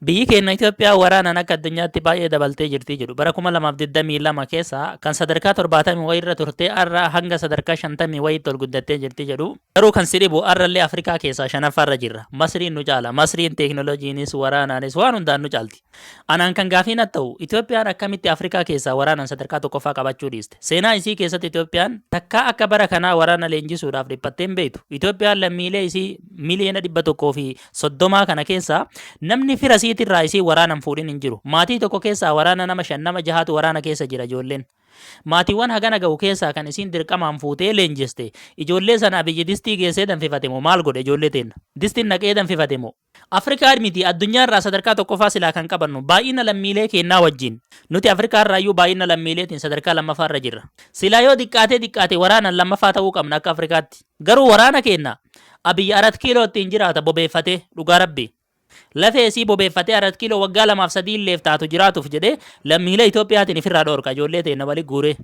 Biyyi keenya Itoophiyaa waraanaan akka addunyaatti baay'ee dabaltee jirti jedhu bara 2022 keessa kan sadarkaa 70 wayii irra turtee har'a hanga sadarkaa 50 wayiitti ol guddattee jirti jedhu. Garuu kan siribu har'allee Afrikaa keessaa shanaffaarra jirra. Masriin nu caala. Masriin teekinooloojiinis waraanaanis waan hundaan nu caalti. Anaan kan gaafiin ta'u Itoophiyaan akkamitti Afrikaa keessaa waraanaan sadarkaa tokkoffaa qabachuu dhiiste. Seenaa isii keessatti Itoophiyaan takkaa akka bara kanaa waraana leenjisuudhaaf dhiphattee hin beektu. Itoophiyaan lammiilee isii miliyoona 130 kana keessaa namni fira irraa isii waraanan fuudhin hin jiru. Maatii tokko keessaa waraana nama 5 nama 6tu waraana keessa jira ijoolleen. Maatiiwwan hagana ga'u keessaa kan isiin dirqamaan fuutee leenjiste ijoollee sana biyyi distii geessee danfifate moo maal godhe ijoollee teenna? Distiin naqee danfifate moo? Afrikaa miti addunyaa irraa sadarkaa tokkoffaa silaa kan qabannu baay'ina lammiilee kennaa wajjin. Nuti Afrikaa irraa iyyuu baay'ina lammiileetiin sadarkaa lammaffaa irra jirra. Silaa yoo xiqqaate waraanan lammaffaa ta'uu qabna akka Afrikaatti. Garuu waraana kenna Abiyyi 4 kiiloo ittiin jiraata bobeeffatee dhugaa rabbii. Lafee isii bobeeffatee 4 kiiloo waggaa 2-3 illeef taatu jiraatuuf jedhee lammiilee Itoophiyaatiin ifirraa dhoorka ijoollee teenna wali guuree.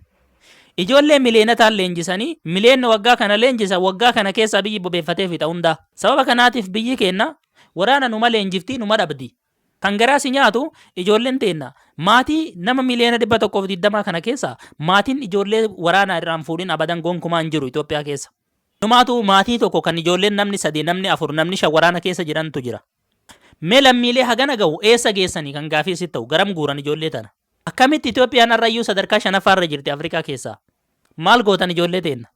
Ijoollee miliyoonataan leenjisanii miliyoonni waggaa kana leenjisan waggaa kana keessa biyyi bobeeffatee fixa hundaa. Sababa kanaatiif biyyi keenya waraana numa leenjiftii numa dhabdi. Kan garaasi nyaatu ijoolleen teenna maatii nama miliyoona 120 kana keessa maatiin ijoollee waraana irraan fuudhin abadan gonkumaa hin jiru Itoophiyaa keessa. Numaatu maatii tokko kan ijoolleen namni 3 namni 4 namni 5 waraana keessa jirantu jira. Mee lammiilee hagana ga'u eessa geessanii kan gaafii sitti ta'u garam guuran ijoollee tana. Akkamitti Itoophiyaan har'ayyuu sadarkaa 5ffaarra jirti Afrikaa keessaa? Maal gootan ijoollee teenna?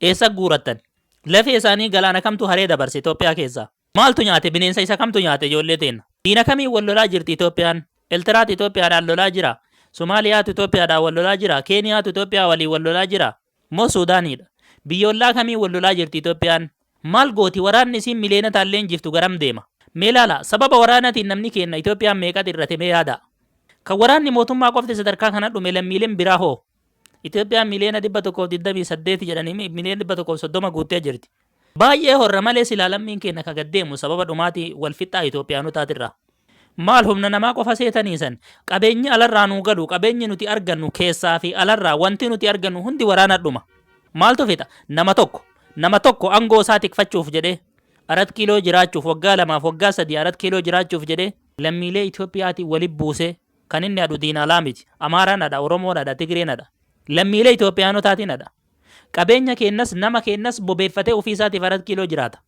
Eessa guurattan? Lafee isaanii galaana kamtu haree dabarse Itoophiyaa keessaa? Maaltu nyaate bineensa isa kamtu nyaate ijoollee teenna? Diina kamii wal lolaa jirti Itoophiyaan? Eltiraat Itoophiyaadhaan lolaa jira. Somaaliyaatu Itoophiyaadhaan wal lolaa jira. Keeniyaatu Itoophiyaa waliin wal lolaa jira. Moo Suudaaniidha? Biyyoolaa kamii wal lolaa jirti Itoophiyaan? Maal gooti waraanni isiin miliyoonataan leenjiftu garam deema? Mee laala sababa waraanaatiin namni keenya Itoophiyaan meeqatu irratti mee yaada? Kan waraanni mootummaa qofti sadarkaa kana dhume lammiileen biraa hoo? Itoophiyaan miliyoona 128 jedhanii miliyoona 130 guuttee jirti. Baay'ee horra malee silaa lammiin keenya kan gaddeemu sababa dhumaatii wal fixaa Itoophiyaanotaatirraa. Maal humna namaa qofa seetaniisan qabeenyi alarraa nuu galu qabeenyi nuti argannu keessaa fi alarraa wanti nuti argannu hundi waraana dhuma. Maaltu fixa? Nama tokko aangoo isaa tikfachuuf jedhee 4 kiiloo jiraachuuf waggaa 2 waggaa 3 4 kiiloo jiraachuuf jedhee lammiilee Itoophiyaatiin walitti buusee kan inni aduu diinaalaa miti. Amaaraadha, Oromoodha, Tigreedha. Lammiilee Itoophiyaanotaatiin. Qabeenya keenyas nama keenyas bobeeffatee ofii isaatiif 4 kiiloo jiraata.